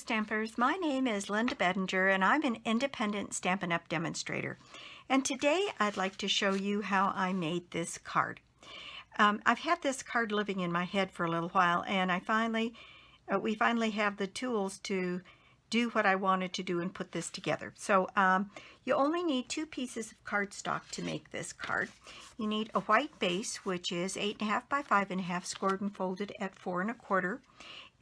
Stampers, my name is Linda Bedinger and I'm an independent Stampin' Up! Demonstrator. And today I'd like to show you how I made this card. I've had this card living in my head for a little while, and we finally have the tools to do what I wanted to do and put this together. So you only need 2 pieces of cardstock to make this card. You need a white base, which is 8.5 by 5.5, scored and folded at 4 1/4.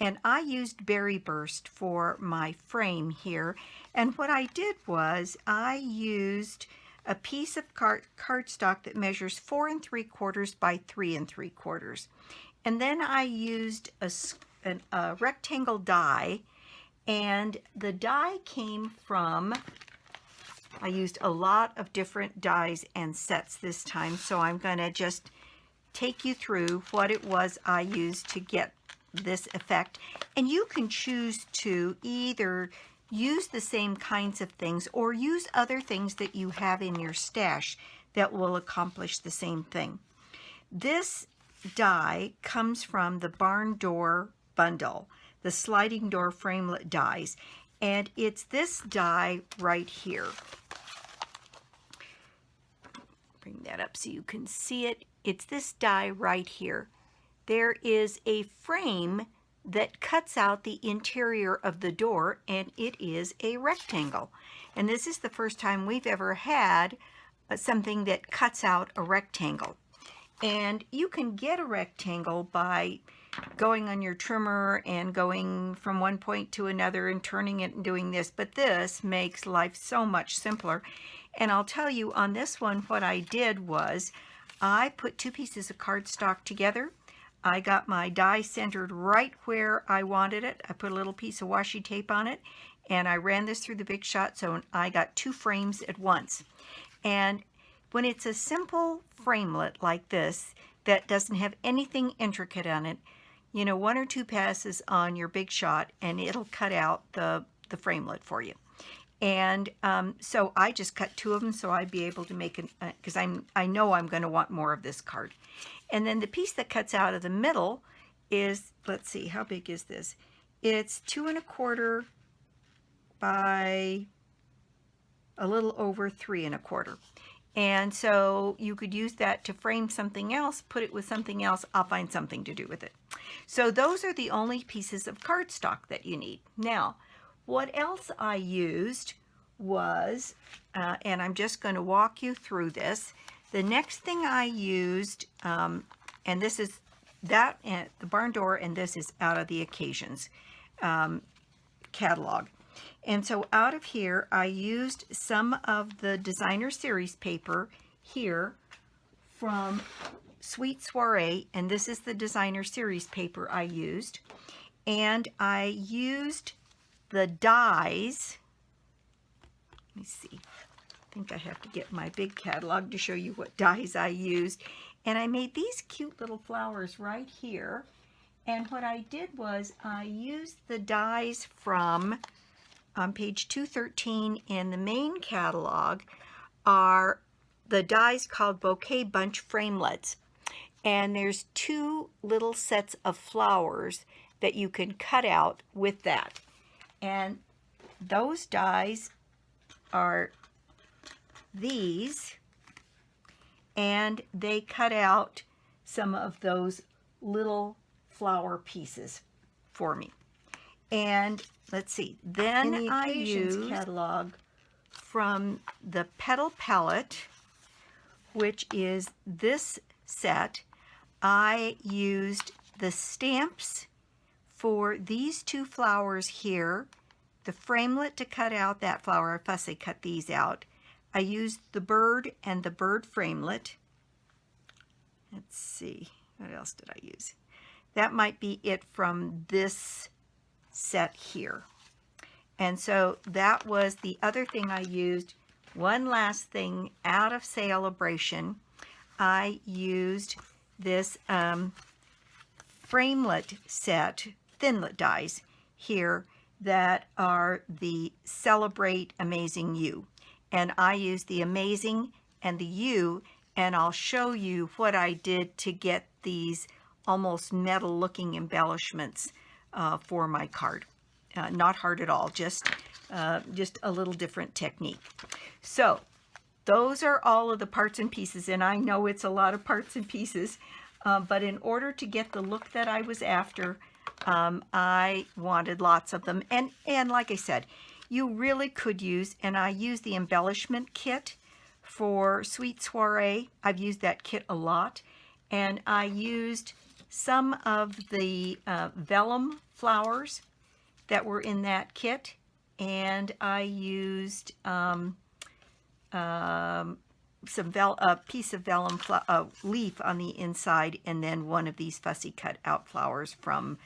And I used Berry Burst for my frame here. And what I did was I used a piece of cardstock that measures 4 3/4 by 3 3/4. And then I used a rectangle die, and the die came from, I used a lot of different dies and sets this time, so I'm going to just take you through what it was I used to get this effect. And you can choose to either use the same kinds of things or use other things that you have in your stash that will accomplish the same thing. This die comes from the Barn Door bundle, the sliding door framelit dies, and it's this die right here. Bring that up so you can see it. It's this die right here. There is a frame that cuts out the interior of the door, and it is a rectangle. And this is the first time we've ever had something that cuts out a rectangle. And you can get a rectangle by going on your trimmer and going from one point to another and turning it and doing this, but this makes life so much simpler. And I'll tell you, on this one, what I did was I put 2 pieces of cardstock together. I got my die centered right where I wanted it. I put a little piece of washi tape on it, and I ran this through the Big Shot, so I got 2 frames at once. And when it's a simple framelit like this that doesn't have anything intricate on it, you know, 1 or 2 passes on your Big Shot and it'll cut out the framelit for you. And so I just cut 2 of them so I'd be able to make it, because I know I'm going to want more of this card. And then the piece that cuts out of the middle is, let's see, how big is this? It's 2 1/4 by a little over 3 1/4. And so you could use that to frame something else, put it with something else. I'll find something to do with it. So those are the only pieces of cardstock that you need. Now, what else I used was, and I'm just going to walk you through this. The next thing I used, and this is that and the Barn Door, and this is Out of the Occasions catalog. And so out of here, I used some of the designer series paper here from Sweet Soiree, and this is the designer series paper I used. And I used the dies. Let me see. I think I have to get my big catalog to show you what dies I used. And I made these cute little flowers right here. And what I did was I used the dies from on page 213 in the main catalog are the dies called Bouquet Bunch Framelits. And there's 2 little sets of flowers that you can cut out with that. And those dies are these, and they cut out some of those little flower pieces for me. And let's see, then I used catalog from the Petal Pallette, which is this set. I used the stamps for these 2 flowers here, the framelit to cut out that flower. I fussy cut these out. I used the bird and the bird framelit. Let's see, what else did I use? That might be it from this set here. And so that was the other thing I used. One last thing, out of Celebration, I used this framelit set, Thinlit dies here that are the Celebrate Amazing You. And I used the Amazing and the U, and I'll show you what I did to get these almost metal looking embellishments for my card. not hard at all, just a little different technique. So those are all of the parts and pieces, and I know it's a lot of parts and pieces, but in order to get the look that I was after, I wanted lots of them. And like I said, you really could use, and I use the embellishment kit for Sweet Soiree. I've used that kit a lot, and I used some of the vellum flowers that were in that kit, and I used a piece of vellum leaf on the inside, and then one of these fussy cut out flowers from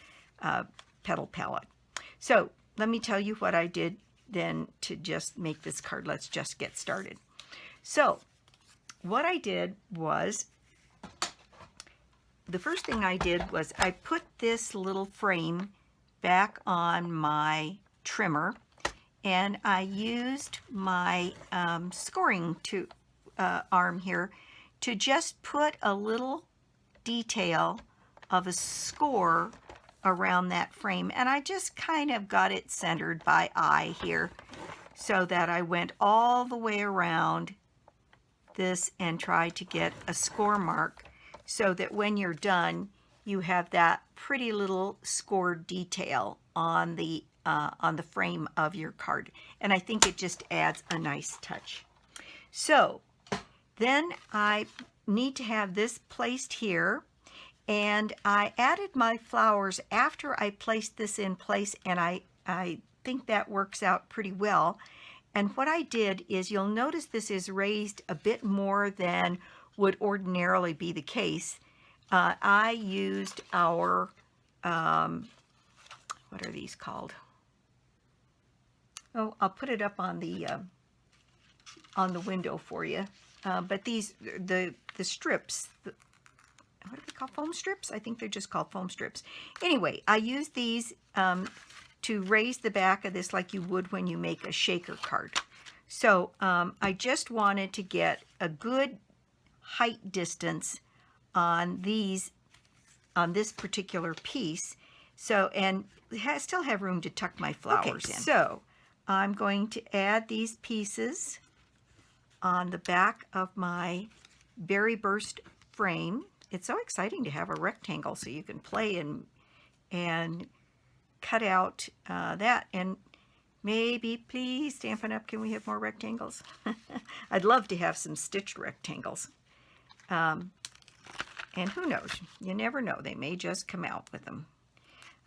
Petal Pallette. So let me tell you what I did then to just make this card. Let's just get started. So what I did was, the first thing I did was I put this little frame back on my trimmer, and I used my scoring arm here to just put a little detail of a score around that frame, and I just kind of got it centered by eye here, so that I went all the way around this and tried to get a score mark, so that when you're done, you have that pretty little scored detail on the frame of your card. And I think it just adds a nice touch. So then I need to have this placed here, and I added my flowers after I placed this in place, and I think that works out pretty well. And what I did is, you'll notice this is raised a bit more than would ordinarily be the case. I used our, what are these called? Oh, I'll put it up on the window for you. But these, the strips, what are they called? Foam strips? I think they're just called foam strips. Anyway, I use these to raise the back of this like you would when you make a shaker card. So I just wanted to get a good height distance on these, on this particular piece. So, and still have room to tuck my flowers in. So I'm going to add these pieces on the back of my Berry Burst frame. It's so exciting to have a rectangle so you can play and cut out that. And maybe, please, Stampin' Up, can we have more rectangles? I'd love to have some stitched rectangles. And who knows? You never know. They may just come out with them.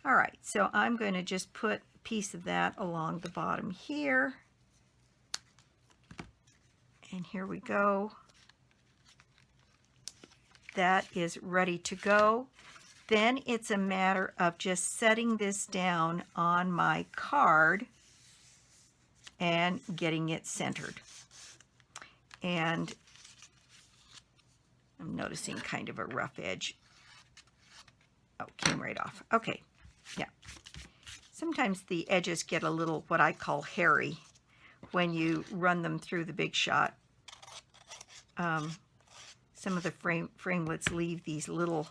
All right, so I'm going to just put a piece of that along the bottom here. And here we go. That is ready to go. Then it's a matter of just setting this down on my card and getting it centered. And I'm noticing kind of a rough edge. Oh, came right off. Okay, yeah. Sometimes the edges get a little, what I call hairy, when you run them through the Big Shot. Some of the framelits leave these little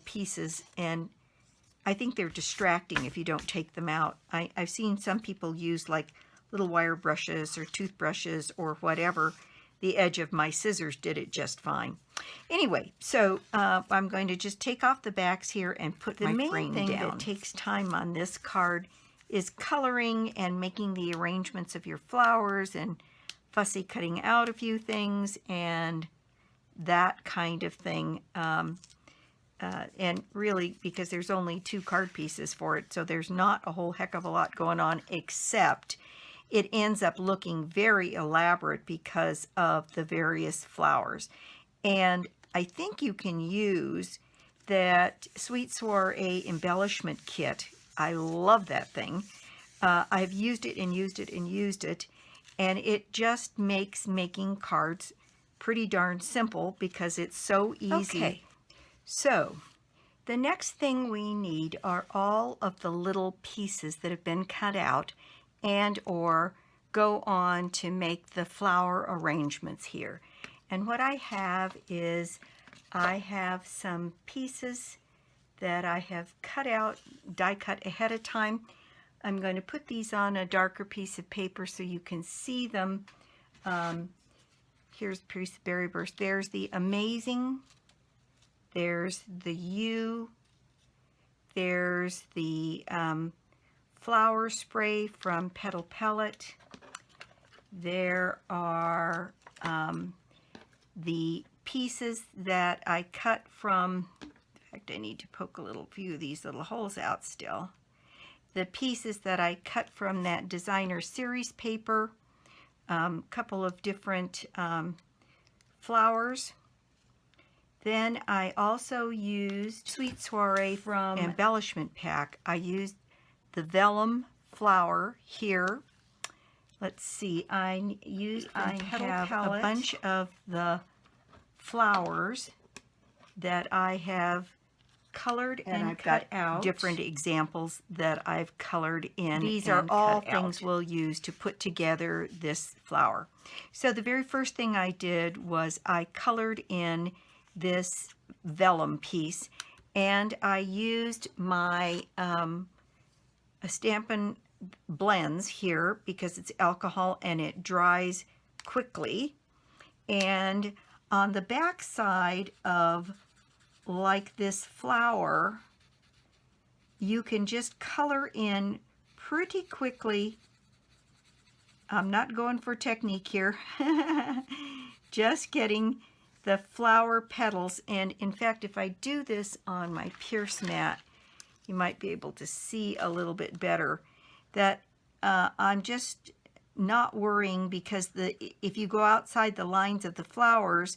pieces, and I think they're distracting if you don't take them out. I've seen some people use like little wire brushes or toothbrushes or whatever. The edge of my scissors did it just fine. Anyway, so I'm going to just take off the backs here and put my frame down. The main thing that takes time on this card is coloring and making the arrangements of your flowers and fussy cutting out a few things and that kind of thing. And really, because there's only 2 card pieces for it, so there's not a whole heck of a lot going on, except it ends up looking very elaborate because of the various flowers. And I think you can use that Sweet Soiree embellishment kit. I love that thing. I've used it and used it and used it, and it just makes making cards pretty darn simple because it's so easy. Okay, so the next thing we need are all of the little pieces that have been cut out and or go on to make the flower arrangements here. And what I have is I have some pieces that I have cut out, die cut ahead of time. I'm going to put these on a darker piece of paper so you can see them. Here's a piece of Berry Burst. There's the Amazing. There's the U. There's the flower spray from Petal Pallette. There are the pieces that I cut from, in fact I need to poke a few of these little holes out still. The pieces that I cut from that designer series paper, couple of different flowers. Then I also used Sweet Soiree from Embellishment Pack. I used the vellum flower here. Let's see, I have a bunch of the flowers that I have colored and I've got out. Different examples that I've colored in. These are all things we'll use to put together this flower. So the very first thing I did was I colored in this vellum piece, and I used my Stampin blends here because it's alcohol and it dries quickly. And on the back side of like this flower, you can just color in pretty quickly. I'm not going for technique here. Just getting the flower petals. And in fact, if I do this on my Pierce mat, you might be able to see a little bit better that I'm just not worrying, because if you go outside the lines of the flowers,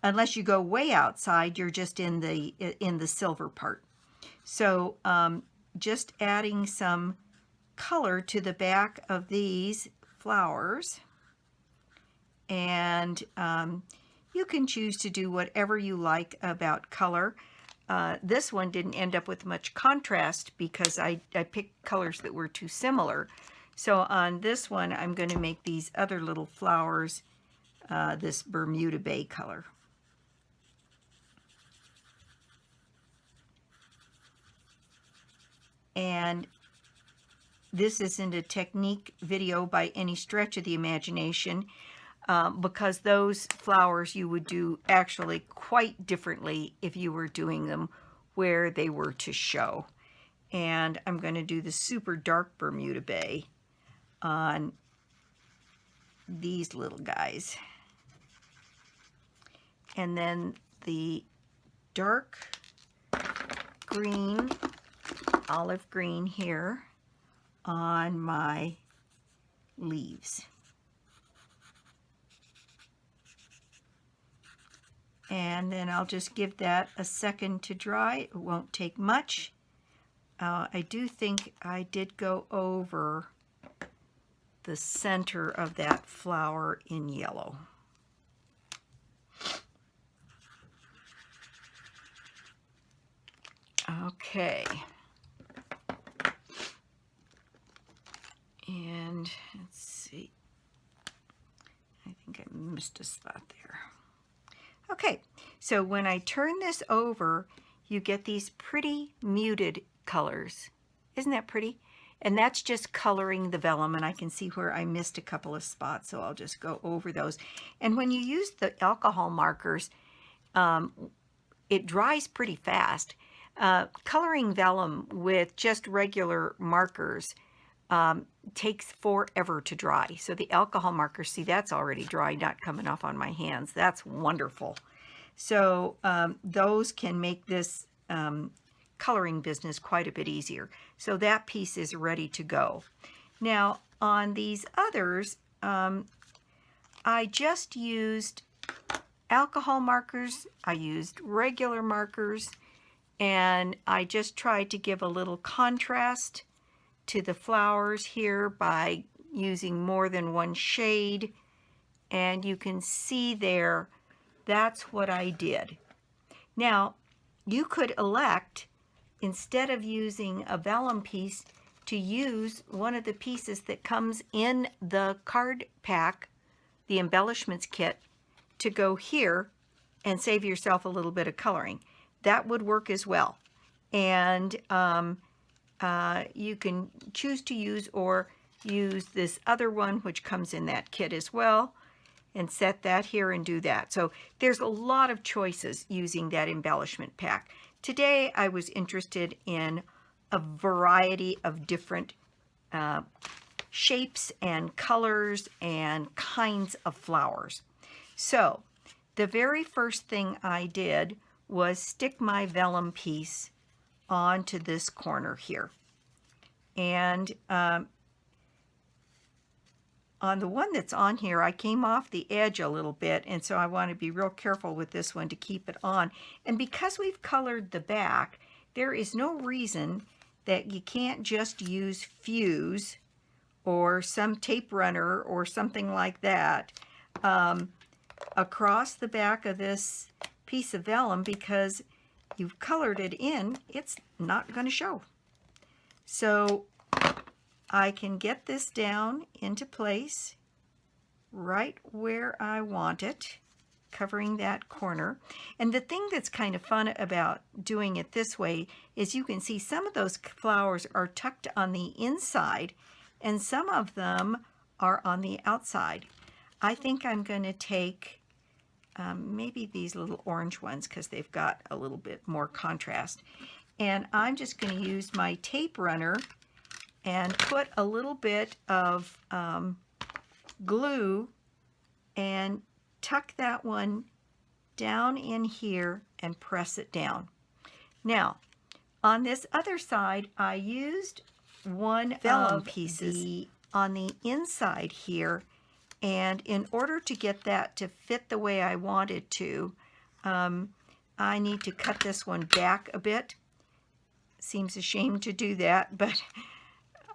unless you go way outside, you're just in the silver part. So just adding some color to the back of these flowers, and you can choose to do whatever you like about color. This one didn't end up with much contrast because I picked colors that were too similar. So on this one, I'm going to make these other little flowers this Bermuda Bay color. And this isn't a technique video by any stretch of the imagination, because those flowers you would do actually quite differently if you were doing them where they were to show. And I'm going to do the super dark Bermuda Bay on these little guys. And then the dark green, olive green here on my leaves. And then I'll just give that a second to dry. It won't take much. I do think I did go over the center of that flower in yellow. Okay. And let's see. I think I missed a spot there. Okay, so when I turn this over, you get these pretty muted colors. Isn't that pretty? And that's just coloring the vellum, and I can see where I missed a couple of spots, so I'll just go over those. And when you use the alcohol markers, it dries pretty fast. Coloring vellum with just regular markers takes forever to dry. So the alcohol markers, see, that's already dry, not coming off on my hands. That's wonderful. So those can make this coloring business quite a bit easier. So that piece is ready to go. Now on these others, I just used alcohol markers, I used regular markers, and I just tried to give a little contrast to the flowers here by using more than one shade. And you can see there, that's what I did. Now, you could elect, instead of using a vellum piece, to use one of the pieces that comes in the card pack, the embellishments kit, to go here and save yourself a little bit of coloring. That would work as well. And you can choose to use or use this other one, which comes in that kit as well, and set that here and do that. So there's a lot of choices using that embellishment pack. Today I was interested in a variety of different shapes and colors and kinds of flowers. So the very first thing I did was stick my vellum piece onto this corner here. And on the one that's on here, I came off the edge a little bit, and so I want to be real careful with this one to keep it on. And because we've colored the back, there is no reason that you can't just use fuse or some tape runner or something like that across the back of this piece of vellum, because you've colored it in, it's not going to show. So I can get this down into place right where I want it, covering that corner. And the thing that's kind of fun about doing it this way is you can see some of those flowers are tucked on the inside and some of them are on the outside. I think I'm going to take maybe these little orange ones because they've got a little bit more contrast. And I'm just going to use my tape runner and put a little bit of glue and tuck that one down in here and press it down. Now, on this other side, I used one vellum pieces on the inside here, and in order to get that to fit the way I want it to, I need to cut this one back a bit. Seems a shame to do that, but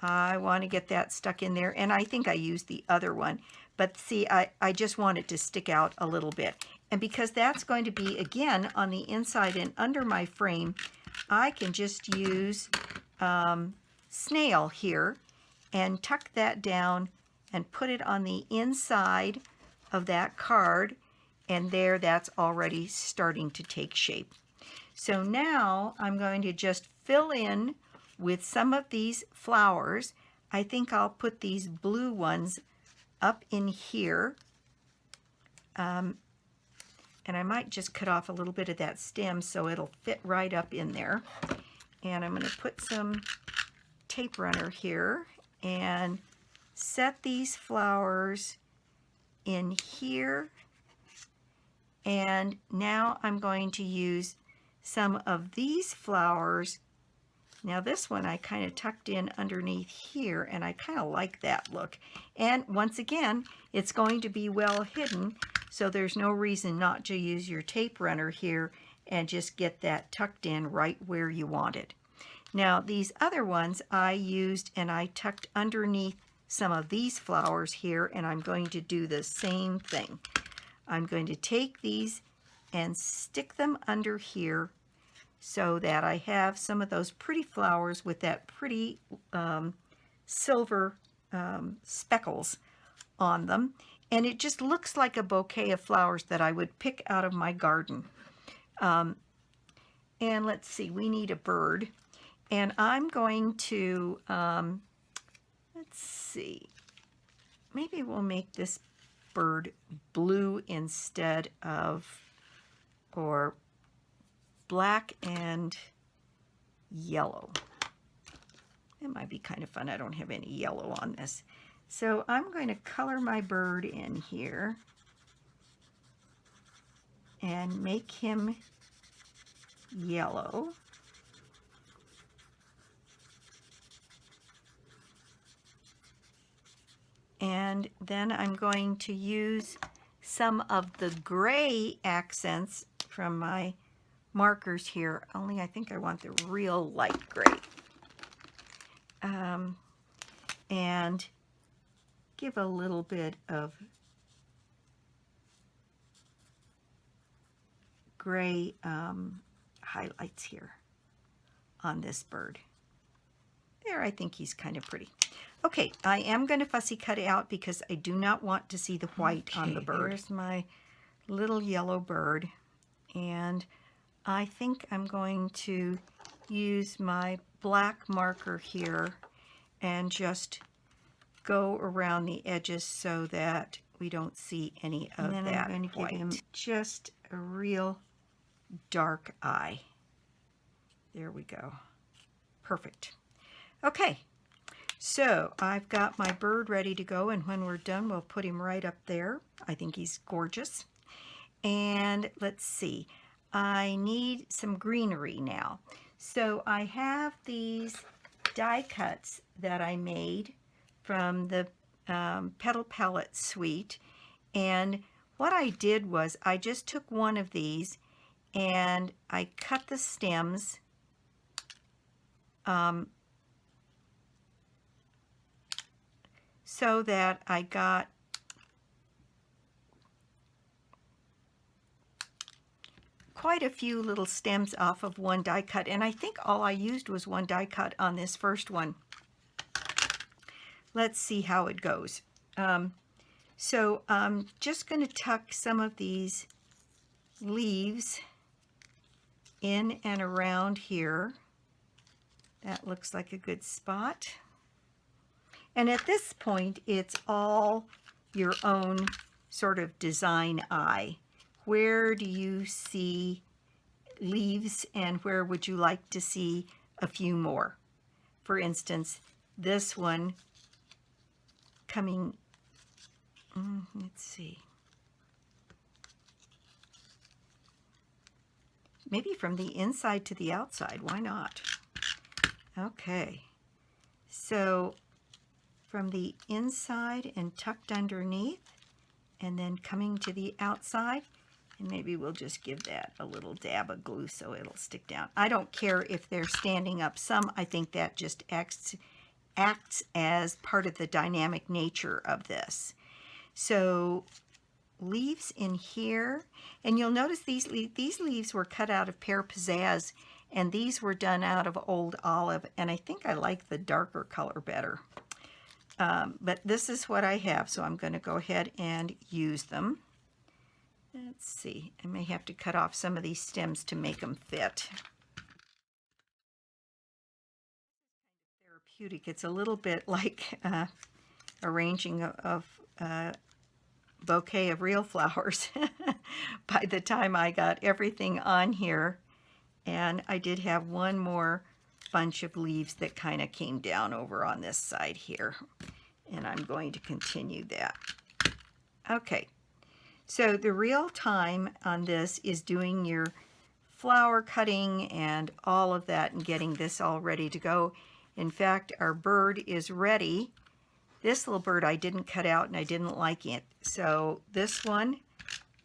I want to get that stuck in there, and I think I used the other one. But see, I just want it to stick out a little bit. And because that's going to be, again, on the inside and under my frame, I can just use snail here and tuck that down and put it on the inside of that card, and there, that's already starting to take shape. So now I'm going to just fill in with some of these flowers. I think I'll put these blue ones up in here. And I might just cut off a little bit of that stem so it'll fit right up in there. And I'm going to put some tape runner here and set these flowers in here. And now I'm going to use some of these flowers. Now this one I kind of tucked in underneath here, and I kind of like that look. And once again, it's going to be well hidden, so there's no reason not to use your tape runner here and just get that tucked in right where you want it. Now these other ones I used and I tucked underneath some of these flowers here, and I'm going to do the same thing. I'm going to take these and stick them under here so that I have some of those pretty flowers with that pretty silver speckles on them. And it just looks like a bouquet of flowers that I would pick out of my garden. And let's see, we need a bird. And I'm going to, let's see, maybe we'll make this bird blue instead of, or black and yellow. It might be kind of fun. I don't have any yellow on this. So I'm going to color my bird in here and make him yellow. And then I'm going to use some of the gray accents from my markers here, only I think I want the real light gray. And give a little bit of gray highlights here on this bird. There, I think he's kind of pretty. Okay, I am going to fussy cut it out because I do not want to see the white on the bird. There's my little yellow bird, and I think I'm going to use my black marker here and just go around the edges so that we don't see any of that. And then I'm going to give him just a real dark eye. There we go. Perfect. Okay, so I've got my bird ready to go, and when we're done, we'll put him right up there. I think he's gorgeous. And let's see, I need some greenery now. So I have these die cuts that I made from the Petal Pallette suite, and what I did was I just took one of these and I cut the stems so that I got quite a few little stems off of one die cut, and I think all I used was one die cut on this first one. Let's see how it goes. So I'm just going to tuck some of these leaves in and around here. That looks like a good spot. And at this point, it's all your own sort of design eye. Where do you see leaves, and where would you like to see a few more? For instance, this one coming, let's see, maybe from the inside to the outside, why not? Okay, so from the inside and tucked underneath, and then coming to the outside, and maybe we'll just give that a little dab of glue so it'll stick down. I don't care if they're standing up some. I think that just acts as part of the dynamic nature of this. So leaves in here, and you'll notice these leaves were cut out of Pear Pizzazz, and these were done out of Old Olive, and I think I like the darker color better. But this is what I have, so I'm going to go ahead and use them. Let's see, I may have to cut off some of these stems to make them fit. Therapeutic. It's a little bit like arranging of bouquet of real flowers by the time I got everything on here. And I did have one more bunch of leaves that kind of came down over on this side here, and I'm going to continue that. Okay, so the real time on this is doing your flower cutting and all of that and getting this all ready to go. In fact, our bird is ready. This little bird I didn't cut out, and I didn't like it, so this one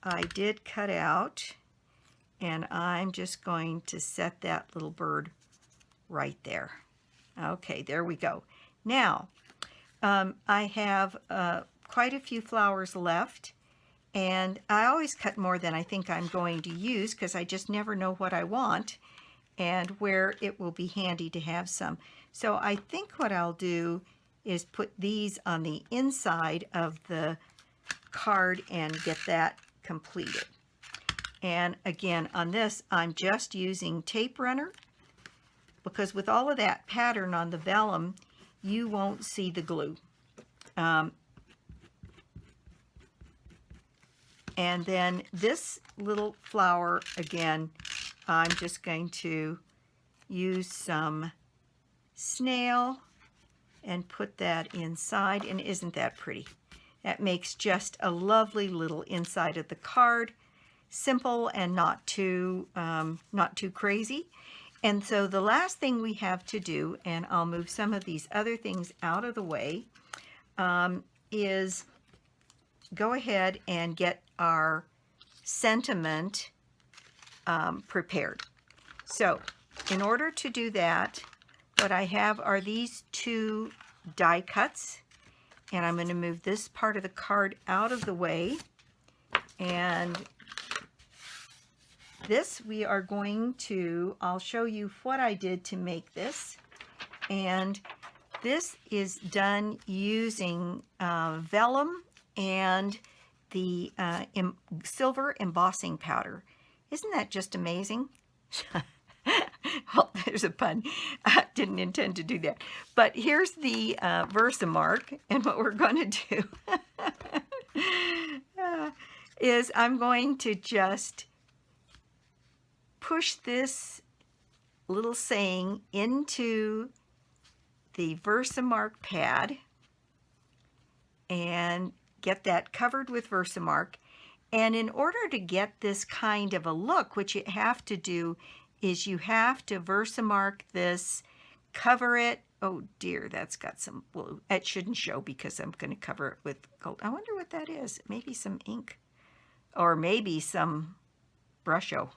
I did cut out, and I'm just going to set that little bird right there. Okay, there we go. Now, I have quite a few flowers left, and I always cut more than I think I'm going to use because I just never know what I want and where it will be handy to have some. So I think what I'll do is put these on the inside of the card and get that completed. And again, on this, I'm just using tape runner because with all of that pattern on the vellum, you won't see the glue. And then this little flower, again, I'm just going to use some snail and put that inside. And isn't that pretty? That makes just a lovely little inside of the card. Simple and not too crazy. And so the last thing we have to do, and I'll move some of these other things out of the way, is go ahead and get our sentiment prepared. So in order to do that, what I have are these two die cuts, and I'm going to move this part of the card out of the way, and this we are going to, I'll show you what I did to make this, and this is done using vellum and the silver embossing powder. Isn't that just amazing? Well, there's a pun. I didn't intend to do that. But here's the Versamark, and what we're going to do is I'm going to just push this little saying into the Versamark pad and get that covered with Versamark. And in order to get this kind of a look, what you have to do is you have to Versamark this, cover it. Oh dear, that's got some blue. It shouldn't show because I'm going to cover it with gold. I wonder what that is. Maybe some ink or maybe some brusho.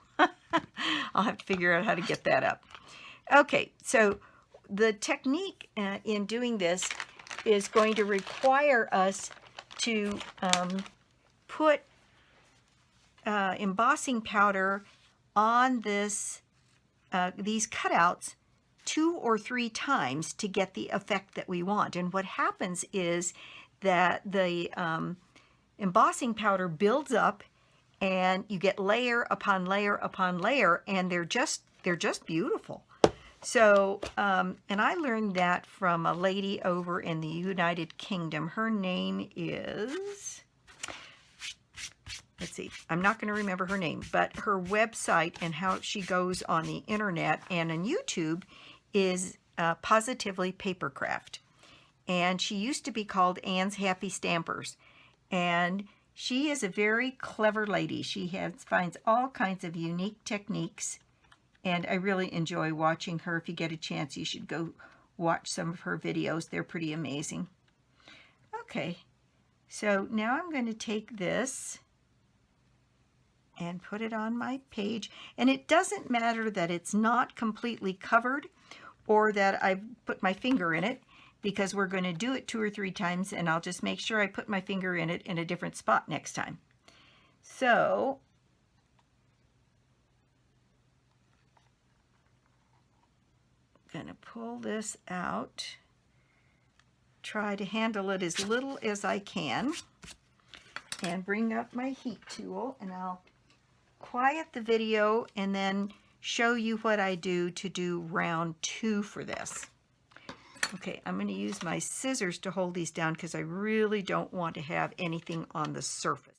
I'll have to figure out how to get that up. Okay, so the technique in doing this is going to require us to put embossing powder on this these cutouts 2 or 3 times to get the effect that we want. And what happens is that the embossing powder builds up and you get layer upon layer upon layer, and they're just beautiful. So, and I learned that from a lady over in the United Kingdom. Her name is, let's see, I'm not going to remember her name, but her website and how she goes on the internet and on YouTube is Positively Papercraft. And she used to be called Anne's Happy Stampers. And she is a very clever lady. She finds all kinds of unique techniques. And I really enjoy watching her. If you get a chance, you should go watch some of her videos. They're pretty amazing. Okay, so now I'm going to take this and put it on my page. And it doesn't matter that it's not completely covered or that I put my finger in it, because we're going to do it 2 or 3 times, and I'll just make sure I put my finger in it in a different spot next time. So I'm going to pull this out, try to handle it as little as I can, and bring up my heat tool, and I'll quiet the video and then show you what I do to do round 2 for this. Okay, I'm going to use my scissors to hold these down because I really don't want to have anything on the surface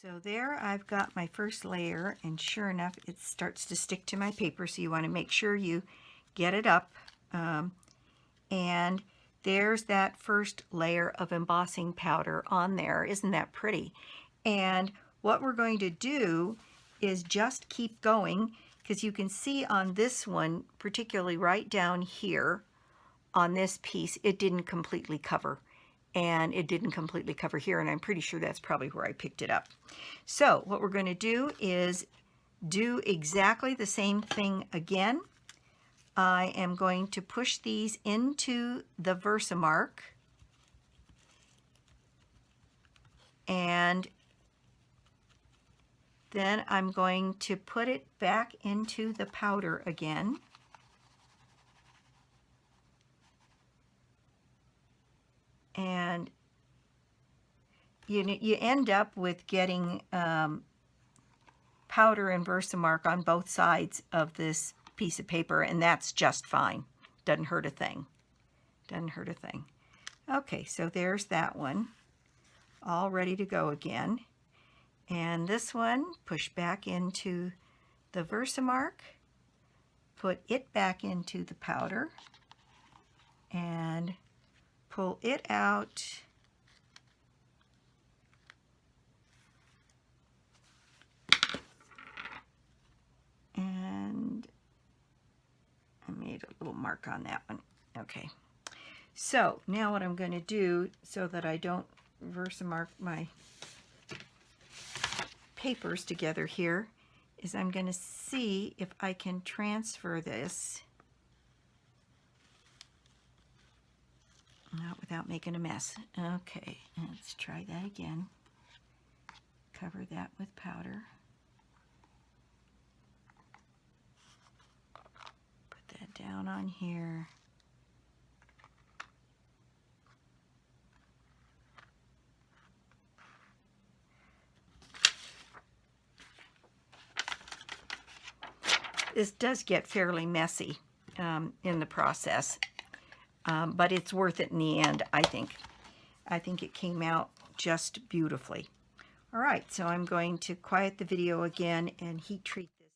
here. So there I've got my first layer, and sure enough it starts to stick to my paper, so you want to make sure you get it up. And there's that first layer of embossing powder on there. Isn't that pretty? And what we're going to do is just keep going, because you can see on this one, particularly right down here on this piece, it didn't completely cover. And it didn't completely cover here, and I'm pretty sure that's probably where I picked it up. So what we're going to do is do exactly the same thing again. I am going to push these into the Versamark, and then I'm going to put it back into the powder again. And you end up with getting powder and Versamark on both sides of this piece of paper, and that's just fine. Doesn't hurt a thing. Doesn't hurt a thing. Okay, so there's that one, all ready to go again. And this one, push back into the Versamark, put it back into the powder, and pull it out. And I made a little mark on that one. Okay. So now what I'm going to do, so that I don't Versamark my papers together here, is I'm going to see if I can transfer this not without making a mess. Okay, let's try that again. Cover that with powder. Put that down on here. this does get fairly messy in the process, but it's worth it in the end, I think. I think it came out just beautifully. All right, so I'm going to quiet the video again and heat treat this.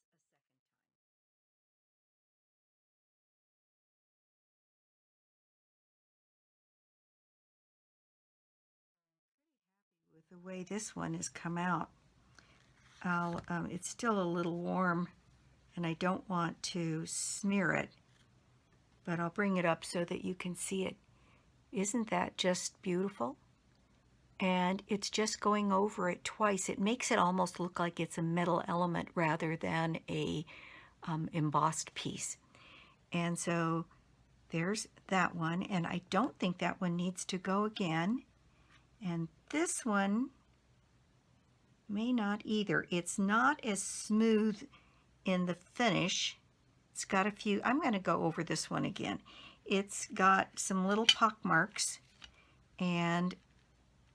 With the way this one has come out, it's still a little warm and I don't want to smear it, but I'll bring it up so that you can see it. Isn't that just beautiful? And it's just going over it twice. It makes it almost look like it's a metal element rather than a embossed piece. And so there's that one, and I don't think that one needs to go again. And this one may not either. It's not as smooth in the finish. It's got a few, I'm going to go over this one again. It's got some little pock marks, and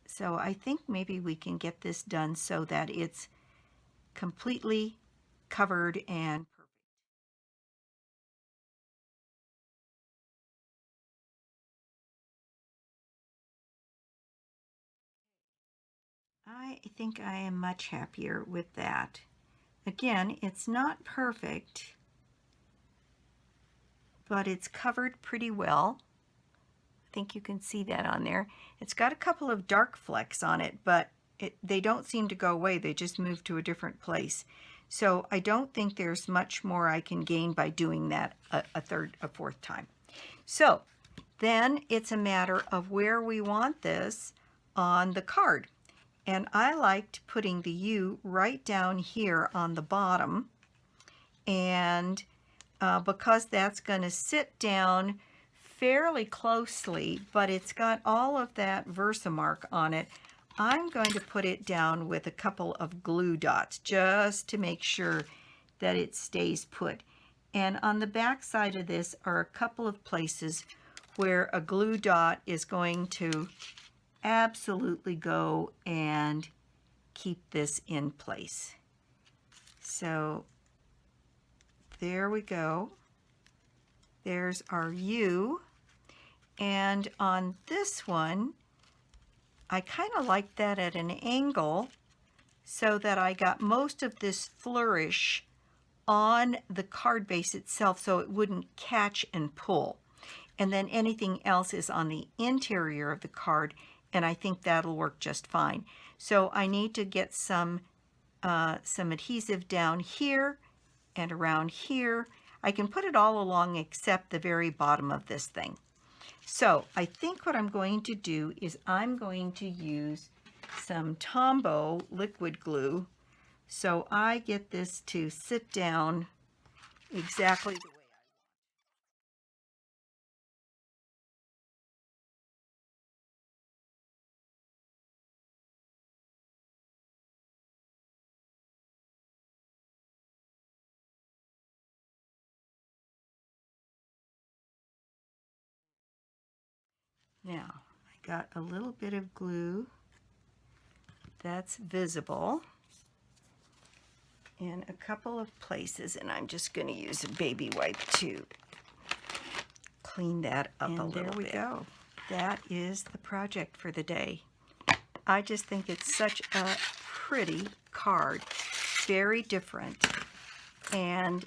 so I think maybe we can get this done so that it's completely covered and perfect. I think I am much happier with that. Again, it's not perfect, but it's covered pretty well. I think you can see that on there. It's got a couple of dark flecks on it, but they don't seem to go away. They just move to a different place. So I don't think there's much more I can gain by doing that a fourth time. So then it's a matter of where we want this on the card. And I liked putting the U right down here on the bottom, and because that's going to sit down fairly closely, but it's got all of that Versamark on it, I'm going to put it down with a couple of glue dots just to make sure that it stays put. And on the back side of this are a couple of places where a glue dot is going to absolutely go and keep this in place. So there we go. There's our U. And on this one, I kind of like that at an angle so that I got most of this flourish on the card base itself so it wouldn't catch and pull. And then anything else is on the interior of the card, and I think that'll work just fine. So I need to get some adhesive down here and around here. I can put it all along except the very bottom of this thing. So I think what I'm going to do is I'm going to use some Tombow liquid glue so I get this to sit down exactly the way Now, I got a little bit of glue that's visible in a couple of places, and I'm just going to use a baby wipe to clean that up a little bit. There we go. That is the project for the day. I just think it's such a pretty card, very different, and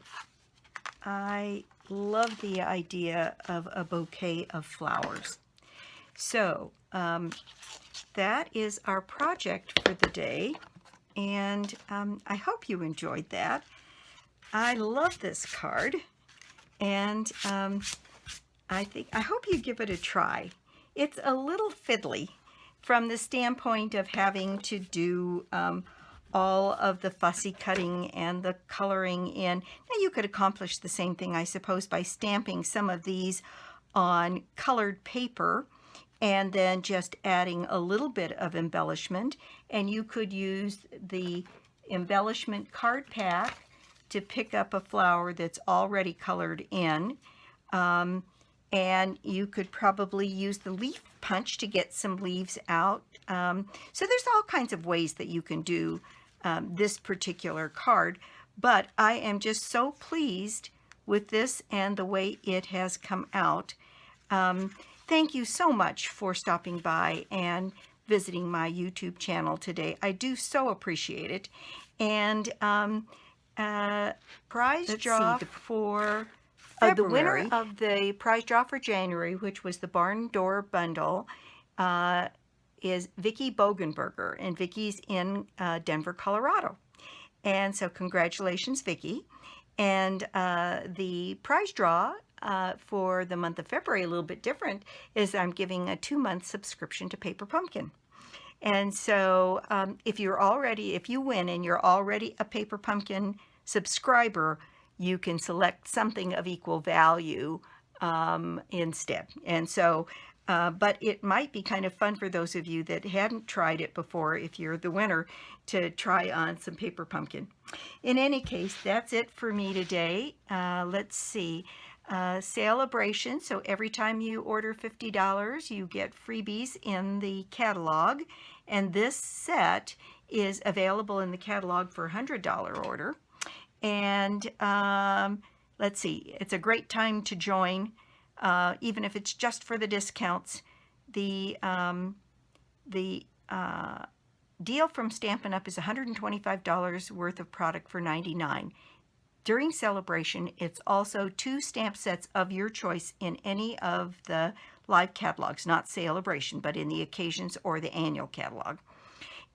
I love the idea of a bouquet of flowers. So that is our project for the day, and I hope you enjoyed that. I love this card, and I hope you give it a try. It's a little fiddly from the standpoint of having to do all of the fussy cutting and the coloring in. Now you could accomplish the same thing, I suppose, by stamping some of these on colored paper and then just adding a little bit of embellishment. And you could use the embellishment card pack to pick up a flower that's already colored in. And you could probably use the leaf punch to get some leaves out. So there's all kinds of ways that you can do this particular card. but I am just so pleased with this and the way it has come out. Thank you so much for stopping by and visiting my YouTube channel today. I do so appreciate it. And prize draw for the winner of the prize draw for January, which was the Barn Door Bundle, is Vicki Bogenberger, and Vicki's in Denver, Colorado. And so congratulations, Vicki. And the prize draw for the month of February, a little bit different, is I'm giving a 2-month subscription to Paper Pumpkin. And so if you win and you're already a Paper Pumpkin subscriber, you can select something of equal value instead. And so, but it might be kind of fun for those of you that hadn't tried it before, if you're the winner, to try on some Paper Pumpkin. In any case, that's it for me today. Let's see. Celebration. So every time you order $50, you get freebies in the catalog. And this set is available in the catalog for a $100 order. And let's see, it's a great time to join, even if it's just for the discounts. The deal from Stampin' Up! Is $125 worth of product for $99. During celebration, it's also 2 stamp sets of your choice in any of the live catalogs, not celebration, but in the occasions or the annual catalog.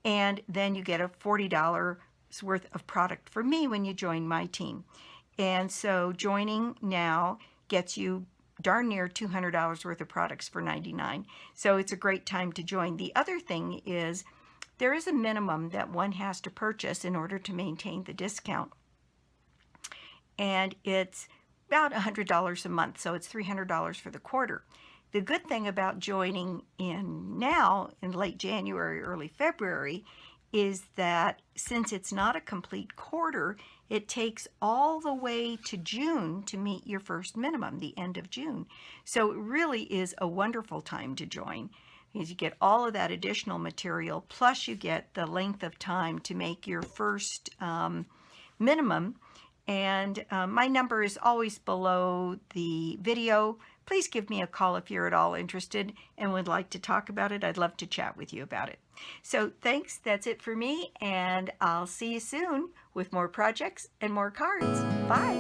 And then you get a $40 worth of product for me when you join my team. And so joining now gets you darn near $200 worth of products for $99. So it's a great time to join. The other thing is there is a minimum that one has to purchase in order to maintain the discount. And it's about $100 a month, so it's $300 for the quarter. The good thing about joining in now in late January, early February, is that since it's not a complete quarter, it takes all the way to June to meet your first minimum, the end of June. So it really is a wonderful time to join, because you get all of that additional material, plus you get the length of time to make your first minimum. And my number is always below the video. Please give me a call if you're at all interested and would like to talk about it. I'd love to chat with you about it. So thanks, that's it for me, and I'll see you soon with more projects and more cards. Bye.